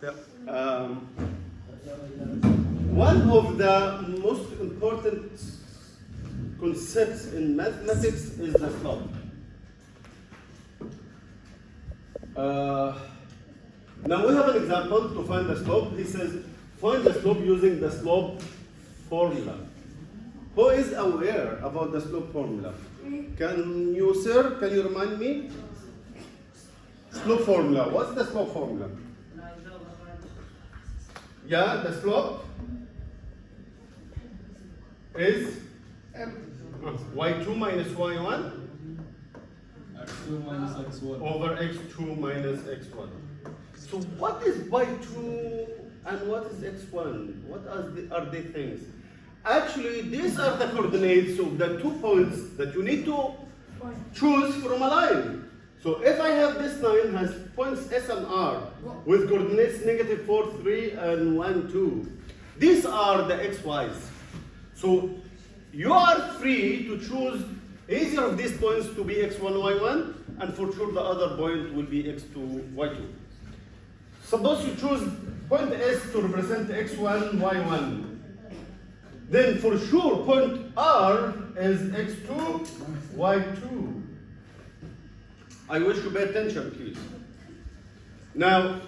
Yeah. One of the most important concepts in mathematics is the slope. Now we have an example to find the slope. He says, find the slope using the slope formula. Who is aware about the slope formula? Can you, sir, can you remind me? Slope formula. What's the slope formula? Yeah, the slope is y2 minus y1 x2 minus x1 over x2 minus x1. So what is y2 and what is x1? What are they things? Actually, these are the coordinates of the 2 points that you need to choose from a line. So if I have this line has points S and R with coordinates -4, 3, and 1, 2. These are the xy's. So you are free to choose either of these points to be x1, y1, and for sure the other point will be x2, y2. Suppose you choose point S to represent x1, y1. Then for sure point R is x2, y2. I wish you pay attention, please. Now,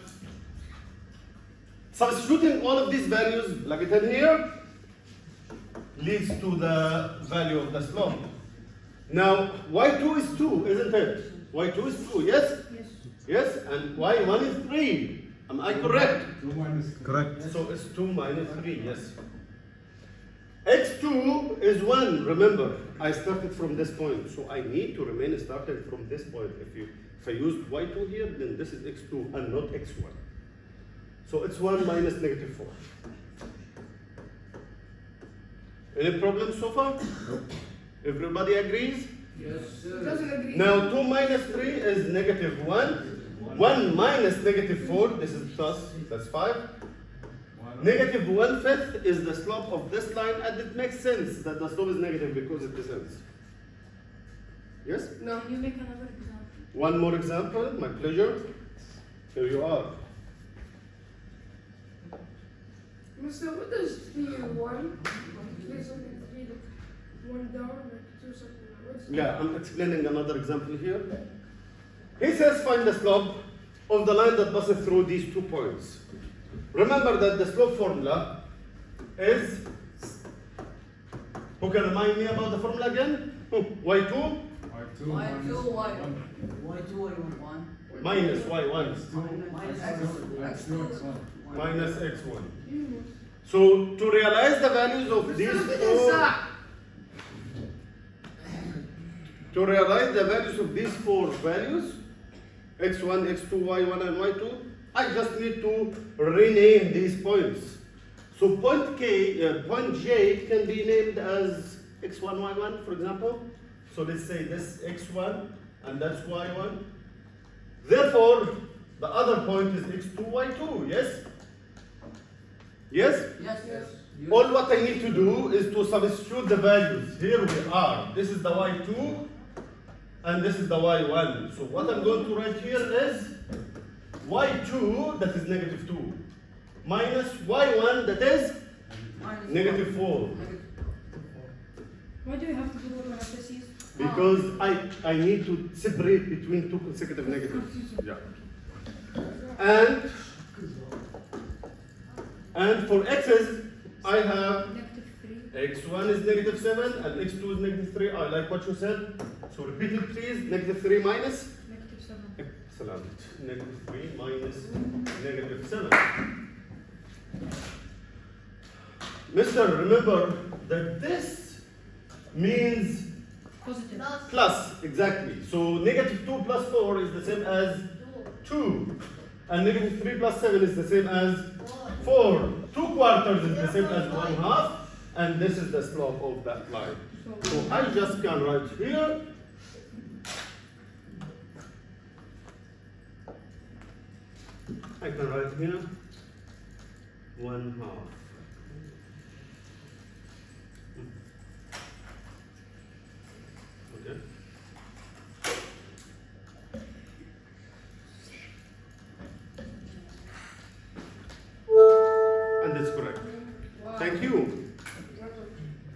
substituting all of these values, like it in here, leads to the value of the slope. Now, y2 is 2, isn't it? y2 is 2, yes? Yes. Yes, and y1 is 3. Am I correct? 2 minus Correct. So it's 2 minus 3, yes. x2 is 1, remember, I started from this point, so I need to remain starting from this point. If I used y2 here, then this is x2 and not x1. So it's 1 minus -4. Any problems so far? Everybody agrees? Yes, Doesn't agree. Now 2 minus 3 is -1. 1 minus -4, this is plus, that's 5. -1/5 is the slope of this line, and it makes sense that the slope is negative because it descends. Yes? No. Can you make another example? One more example, my pleasure. Here you are. Mister, what does the one place on the three like one down like two something? What's Yeah, I'm explaining another example here. He says find the slope of the line that passes through these 2 points. Remember that the slope formula is, who can remind me about the formula again? y2 y2 minus Y2, Y1. minus y1 x2 x1 minus x1. you? So to realize the values of these Look at this. to realize the values of these 4 values, x1, x2, y1, and y2, I just need to rename these points. So point J can be named as x1, y1, for example. So let's say this x1 and that's y1. Therefore, the other point is x2, y2, yes? Yes? Yes. All what I need to do is to substitute the values. Here we are. This is the y2 and this is the y1. So what I'm going to write here is y2, that is -2, minus y1, that is -4. Why do you have to do parentheses? Because I need to separate between 2 consecutive negatives. Yeah. And for x's, I have -3. x1 is -7 and x2 is -3. I like what you said. So repeat it please. -3 minus. -7. Excellent. -3 minus -7. Mister, remember that this means Positive. plus, exactly. So -2 plus 4 is the same as 2. And -3 plus 7 is the same as 4. 2 quarters is the same as 1/2. And this is the slope of that line. So I just can write here I can write here 1/2. Okay. Thank you.